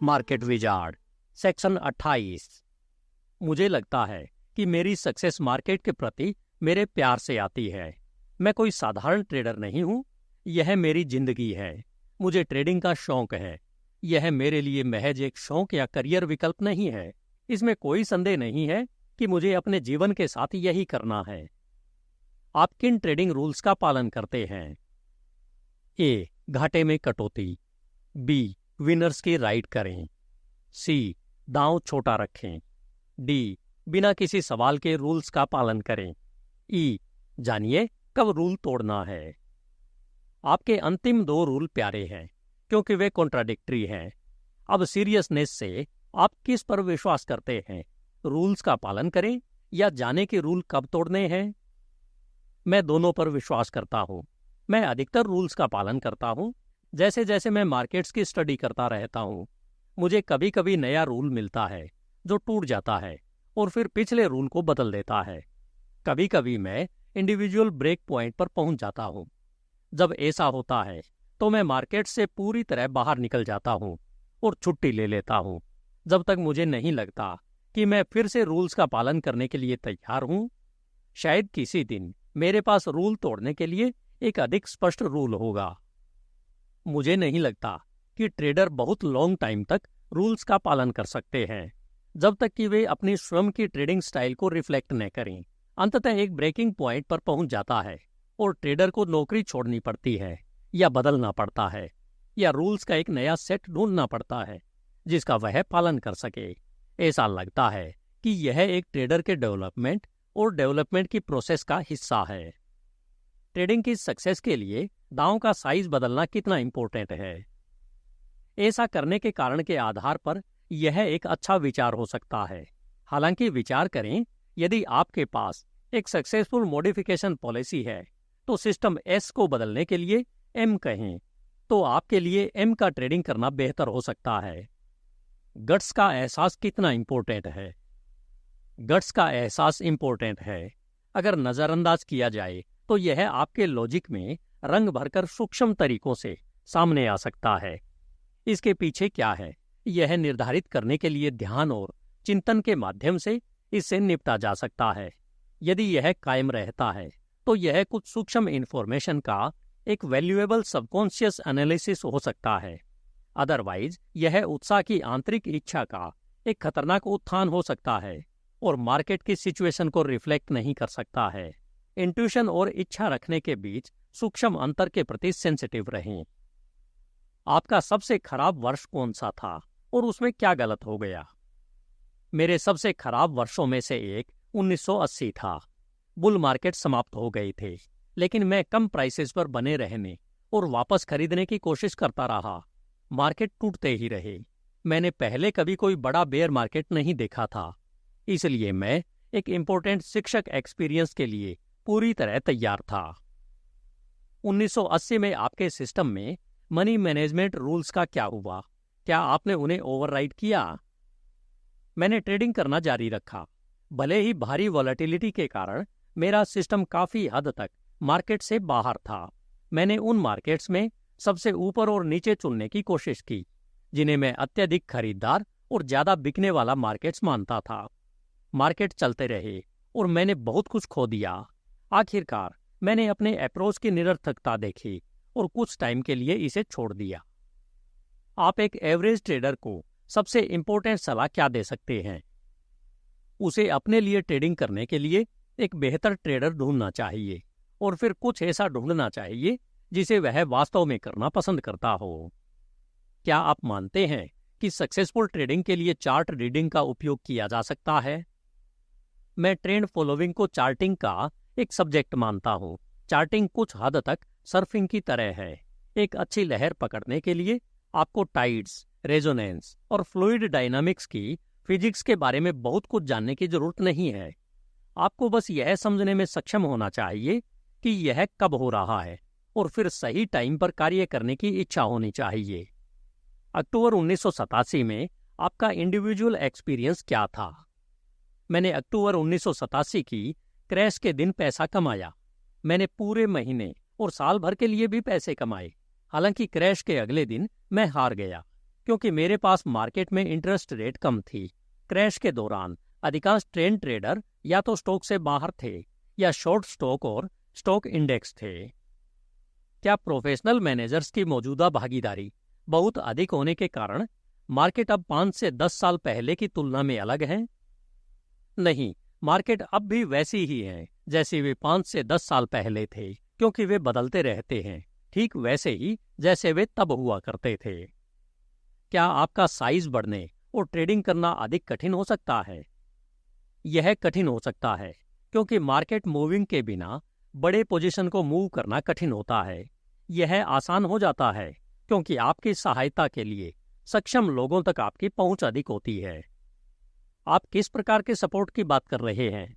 Market wizard section 28। मुझे लगता है कि मेरी सक्सेस मार्केट के प्रति मेरे प्यार से आती है। मैं कोई साधारण ट्रेडर नहीं हूं, यह मेरी जिंदगी है। मुझे ट्रेडिंग का शौक है। यह मेरे लिए महज एक शौक या करियर विकल्प नहीं है। इसमें कोई संदेह नहीं है कि मुझे अपने जीवन के साथ यही करना है। आप किन ट्रेडिंग रूल्स का पालन करते हैं? ए. घाटे में कटौती। बी. विनर्स की राइड करें। सी. दांव छोटा रखें। डी. बिना किसी सवाल के रूल्स का पालन करें। ई. जानिए कब रूल तोड़ना है। आपके अंतिम 2 रूल प्यारे हैं क्योंकि वे कॉन्ट्राडिक्टरी हैं। अब सीरियसनेस से आप किस पर विश्वास करते हैं? रूल्स का पालन करें या जाने कि रूल कब तोड़ने हैं? मैं दोनों पर विश्वास करता हूं। मैं अधिकतर रूल्स का पालन करता हूं। जैसे जैसे मैं मार्केट्स की स्टडी करता रहता हूं, मुझे कभी कभी नया रूल मिलता है जो टूट जाता है और फिर पिछले रूल को बदल देता है। कभी कभी मैं इंडिविजुअल ब्रेक पॉइंट पर पहुंच जाता हूं। जब ऐसा होता है तो मैं मार्केट से पूरी तरह बाहर निकल जाता हूं और छुट्टी ले लेता हूं जब तक मुझे नहीं लगता कि मैं फिर से रूल्स का पालन करने के लिए तैयार हूं। शायद किसी दिन मेरे पास रूल तोड़ने के लिए एक अधिक स्पष्ट रूल होगा। मुझे नहीं लगता कि ट्रेडर बहुत लॉन्ग टाइम तक रूल्स का पालन कर सकते हैं जब तक कि वे अपनी स्वयं की ट्रेडिंग स्टाइल को रिफ्लेक्ट न करें। अंततः एक ब्रेकिंग पॉइंट पर पहुंच जाता है और ट्रेडर को नौकरी छोड़नी पड़ती है या बदलना पड़ता है या रूल्स का एक नया सेट ढूंढना पड़ता है जिसका वह पालन कर सके। ऐसा लगता है कि यह एक ट्रेडर के डेवलपमेंट और डेवलपमेंट की प्रोसेस का हिस्सा है। ट्रेडिंग की सक्सेस के लिए दांव का साइज बदलना कितना इंपॉर्टेंट है? ऐसा करने के कारण के आधार पर यह एक अच्छा विचार हो सकता है। हालांकि विचार करें, यदि आपके पास एक सक्सेसफुल मॉडिफिकेशन पॉलिसी है तो सिस्टम एस को बदलने के लिए एम कहें, तो आपके लिए एम का ट्रेडिंग करना बेहतर हो सकता है। गट्स का एहसास कितना इंपॉर्टेंट है? गट्स का एहसास इंपॉर्टेंट है। अगर नजरअंदाज किया जाए तो यह आपके लॉजिक में रंग भरकर सूक्ष्म तरीकों से सामने आ सकता है। इसके पीछे क्या है, यह निर्धारित करने के लिए ध्यान और चिंतन के माध्यम से इससे निपटा जा सकता है। यदि यह कायम रहता है तो यह कुछ सूक्ष्म इंफॉर्मेशन का एक वैल्यूएबल सबकॉन्शियस एनालिसिस हो सकता है। अदरवाइज यह उत्साह की आंतरिक इच्छा का एक खतरनाक उत्थान हो सकता है और मार्केट की सिचुएशन को रिफ्लेक्ट नहीं कर सकता है। इंट्यूशन और इच्छा रखने के बीच सूक्ष्म अंतर के प्रति सेंसिटिव रहें। आपका सबसे खराब वर्ष कौन सा था और उसमें क्या गलत हो गया? मेरे सबसे खराब वर्षों में से एक 1980 था। बुल मार्केट समाप्त हो गए थे, लेकिन मैं कम प्राइसेस पर बने रहने और वापस खरीदने की कोशिश करता रहा। मार्केट टूटते ही रहे। मैंने पहले कभी कोई बड़ा बेयर मार्केट नहीं देखा था, इसलिए मैं एक इम्पोर्टेंट शिक्षक एक्सपीरियंस के लिए पूरी तरह तैयार था। 1980 में आपके सिस्टम में मनी मैनेजमेंट रूल्स का क्या हुआ? क्या आपने उन्हें ओवरराइड किया? मैंने ट्रेडिंग करना जारी रखा। भले ही भारी वॉलेटिलिटी के कारण मेरा सिस्टम काफी हद तक मार्केट से बाहर था। मैंने उन मार्केट्स में सबसे ऊपर और नीचे चुनने की कोशिश की जिन्हें मैं अत्यधिक खरीदार और ज्यादा बिकने वाला मार्केट्स मानता था। मार्केट चलते रहे और मैंने बहुत कुछ खो दिया। आखिरकार मैंने अपने अप्रोच की निरर्थकता देखी और कुछ टाइम के लिए इसे छोड़ दिया। आप एक एवरेज ट्रेडर को सबसे इंपॉर्टेंट सलाह क्या दे सकते हैं? उसे अपने लिए ट्रेडिंग करने के लिए एक बेहतर ट्रेडर ढूंढना चाहिए और फिर कुछ ऐसा ढूंढना चाहिए जिसे वह वास्तव में करना पसंद करता हो। क्या आप मानते हैं कि सक्सेसफुल ट्रेडिंग के लिए चार्ट रीडिंग का उपयोग किया जा सकता है? मैं ट्रेंड फॉलोइंग को चार्टिंग का एक सब्जेक्ट मानता हूं। चार्टिंग कुछ हद तक सर्फिंग की तरह है। एक अच्छी लहर पकड़ने के लिए आपको टाइड्स, रेजोनेंस और फ्लूइड डायनामिक्स की फिजिक्स के बारे में बहुत कुछ जानने की जरूरत नहीं है। आपको बस यह समझने में सक्षम होना चाहिए कि यह कब हो रहा है और फिर सही टाइम पर कार्य करने की इच्छा होनी चाहिए। अक्टूबर 1987 में आपका इंडिविजुअल एक्सपीरियंस क्या था? मैंने अक्टूबर 1987 की क्रैश के दिन पैसा कमाया। मैंने पूरे महीने और साल भर के लिए भी पैसे कमाए। हालांकि क्रैश के अगले दिन मैं हार गया क्योंकि मेरे पास मार्केट में इंटरेस्ट रेट कम थी। क्रैश के दौरान अधिकांश ट्रेंड ट्रेडर या तो स्टॉक से बाहर थे या शॉर्ट स्टॉक और स्टॉक इंडेक्स थे। क्या प्रोफेशनल मैनेजर्स की मौजूदा भागीदारी बहुत अधिक होने के कारण मार्केट अब 5 से 10 साल पहले की तुलना में अलग है? नहीं, मार्केट अब भी वैसी ही है जैसी वे 5 से 10 साल पहले थे, क्योंकि वे बदलते रहते हैं, ठीक वैसे ही जैसे वे तब हुआ करते थे। क्या आपका साइज बढ़ने और ट्रेडिंग करना अधिक कठिन हो सकता है? यह कठिन हो सकता है क्योंकि मार्केट मूविंग के बिना बड़े पोजीशन को मूव करना कठिन होता है। यह आसान हो जाता है क्योंकि आपकी सहायता के लिए सक्षम लोगों तक आपकी पहुंच अधिक होती है। आप किस प्रकार के सपोर्ट की बात कर रहे हैं?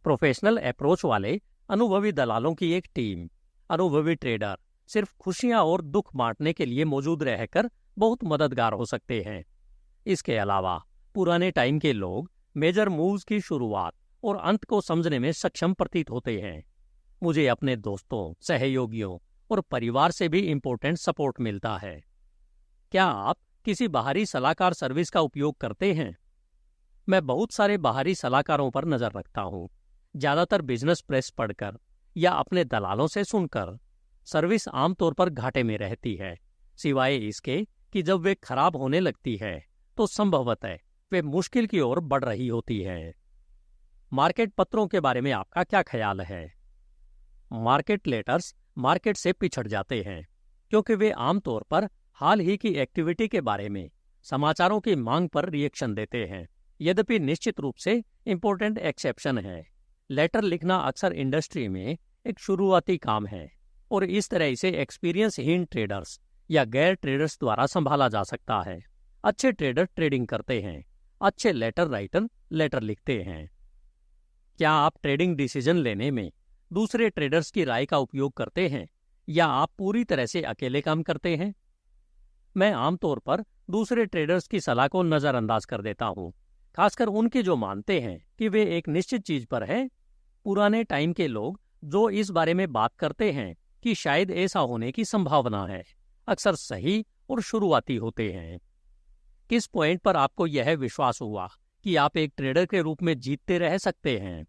प्रोफेशनल अप्रोच वाले अनुभवी दलालों की एक टीम। अनुभवी ट्रेडर सिर्फ खुशियां और दुख बांटने के लिए मौजूद रहकर बहुत मददगार हो सकते हैं। इसके अलावा पुराने टाइम के लोग मेजर मूव्स की शुरुआत और अंत को समझने में सक्षम प्रतीत होते हैं। मुझे अपने दोस्तों, सहयोगियों और परिवार से भी इम्पोर्टेंट सपोर्ट मिलता है। क्या आप किसी बाहरी सलाहकार सर्विस का उपयोग करते हैं? मैं बहुत सारे बाहरी सलाहकारों पर नजर रखता हूँ, ज्यादातर बिजनेस प्रेस पढ़कर या अपने दलालों से सुनकर। सर्विस आमतौर पर घाटे में रहती है, सिवाय इसके कि जब वे खराब होने लगती है तो संभवतः वे मुश्किल की ओर बढ़ रही होती है। मार्केट पत्रों के बारे में आपका क्या ख्याल है? मार्केट लेटर्स मार्केट से पिछड़ जाते हैं क्योंकि वे आमतौर पर हाल ही की एक्टिविटी के बारे में समाचारों की मांग पर रिएक्शन देते हैं। यद्यपि निश्चित रूप से इम्पोर्टेंट एक्सेप्शन है। लेटर लिखना अक्सर इंडस्ट्री में एक शुरुआती काम है और इस तरह इसे एक्सपीरियंसहीन ट्रेडर्स या गैर ट्रेडर्स द्वारा संभाला जा सकता है। अच्छे ट्रेडर ट्रेडिंग करते हैं, अच्छे लेटर राइटर लेटर लिखते हैं। क्या आप ट्रेडिंग डिसीजन लेने में दूसरे ट्रेडर्स की राय का उपयोग करते हैं या आप पूरी तरह से अकेले काम करते हैं? मैं आमतौर पर दूसरे ट्रेडर्स की सलाह को नजरअंदाज कर देता हूँ, खासकर उनके जो मानते हैं कि वे एक निश्चित चीज पर हैं। पुराने टाइम के लोग जो इस बारे में बात करते हैं कि शायद ऐसा होने की संभावना है, अक्सर सही और शुरुआती होते हैं। किस पॉइंट पर आपको यह विश्वास हुआ कि आप एक ट्रेडर के रूप में जीतते रह सकते हैं?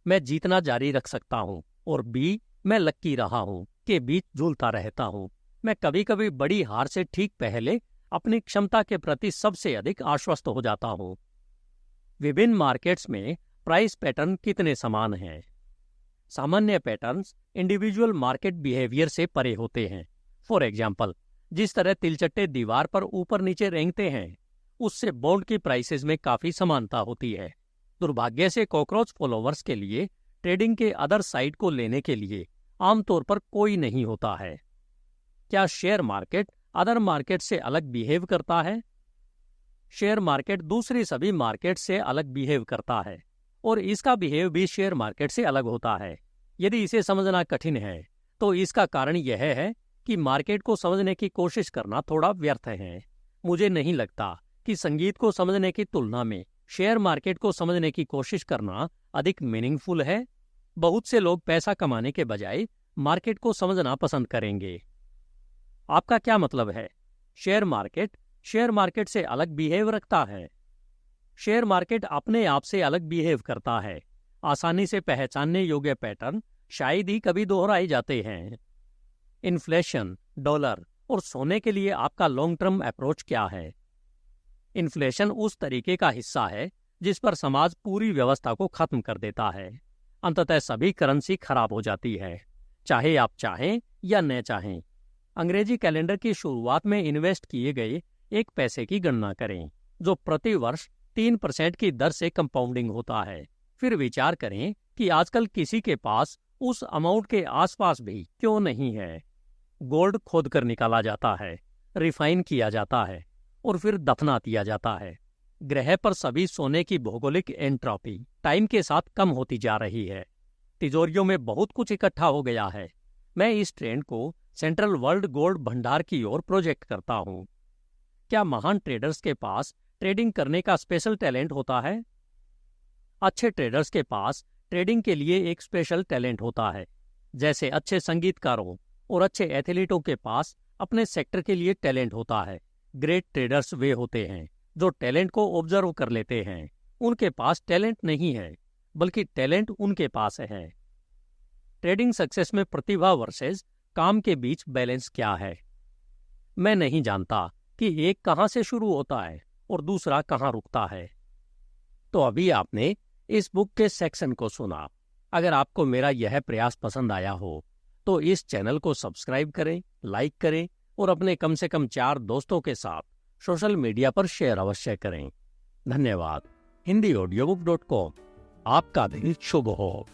मैं जीतना जारी रख सकता हूं, और बी, मैं लक्की रहा हूं के बीच झूलता रहता हूं। मैं कभी कभी बड़ी हार से ठीक पहले अपनी क्षमता के प्रति सबसे अधिक आश्वस्त हो जाता हूं। विभिन्न मार्केट्स में प्राइस पैटर्न कितने समान हैं? सामान्य पैटर्न्स इंडिविजुअल मार्केट बिहेवियर से परे होते हैं। फॉर एग्जाम्पल, जिस तरह तिलचट्टे दीवार पर ऊपर नीचे रेंगते हैं, उससे बॉन्ड की प्राइसेस में काफी समानता होती है। दुर्भाग्य से कॉकरोच फॉलोवर्स के लिए ट्रेडिंग के अदर साइड को लेने के लिए आमतौर पर कोई नहीं होता है। क्या शेयर मार्केट अदर मार्केट से अलग बिहेव करता है? शेयर मार्केट दूसरी सभी मार्केट से अलग बिहेव करता है और इसका बिहेव भी शेयर मार्केट से अलग होता है। यदि इसे समझना कठिन है तो इसका कारण यह है कि मार्केट को समझने की कोशिश करना थोड़ा व्यर्थ है। मुझे नहीं लगता कि संगीत को समझने की तुलना में शेयर मार्केट को समझने की कोशिश करना अधिक मीनिंगफुल है। बहुत से लोग पैसा कमाने के बजाय मार्केट को समझना पसंद करेंगे। आपका क्या मतलब है? शेयर मार्केट से अलग बिहेव रखता है। शेयर मार्केट अपने आप से अलग बिहेव करता है। आसानी से पहचानने योग्य पैटर्न शायद ही कभी दोहराए जाते हैं। इन्फ्लेशन, डॉलर और सोने के लिए आपका लॉन्ग टर्म अप्रोच क्या है? इन्फ्लेशन उस तरीके का हिस्सा है जिस पर समाज पूरी व्यवस्था को खत्म कर देता है। अंततः सभी करेंसी खराब हो जाती है, चाहे आप चाहें या न चाहें। अंग्रेजी कैलेंडर की शुरुआत में इन्वेस्ट किए गए 1 पैसे की गणना करें, जो प्रति वर्ष 3% की दर से कंपाउंडिंग होता है। फिर विचार करें कि आजकल किसी के पास उस अमाउंट के आसपास भी क्यों नहीं है। गोल्ड खोदकर निकाला जाता है, रिफाइन किया जाता है और फिर दफना दिया जाता है। ग्रह पर सभी सोने की भौगोलिक एंट्रोपी टाइम के साथ कम होती जा रही है। तिजोरियों में बहुत कुछ इकट्ठा हो गया है। मैं इस ट्रेंड को सेंट्रल वर्ल्ड गोल्ड भंडार की ओर प्रोजेक्ट करता हूँ। क्या महान ट्रेडर्स के पास ट्रेडिंग करने का स्पेशल टैलेंट होता है? अच्छे ट्रेडर्स के पास ट्रेडिंग के लिए एक स्पेशल टैलेंट होता है। जैसे अच्छे संगीतकारों और अच्छे एथलीटों के पास अपने सेक्टर के लिए टैलेंट होता है। ग्रेट ट्रेडर्स वे होते हैं जो टैलेंट को ऑब्जर्व कर लेते हैं। उनके पास टैलेंट नहीं है, बल्कि टैलेंट उनके पास है। ट्रेडिंग सक्सेस में प्रतिभा वर्सेस काम के बीच बैलेंस क्या है? मैं नहीं जानता कि एक कहाँ से शुरू होता है और दूसरा कहाँ रुकता है। तो अभी आपने इस बुक के सेक्शन को सुना। अगर आपको मेरा यह प्रयास पसंद आया हो तो इस चैनल को सब्सक्राइब करें, लाइक करें और अपने कम से कम 4 दोस्तों के साथ सोशल मीडिया पर शेयर अवश्य करें। धन्यवाद। HindiAudiobook.com। आपका दिन शुभ हो।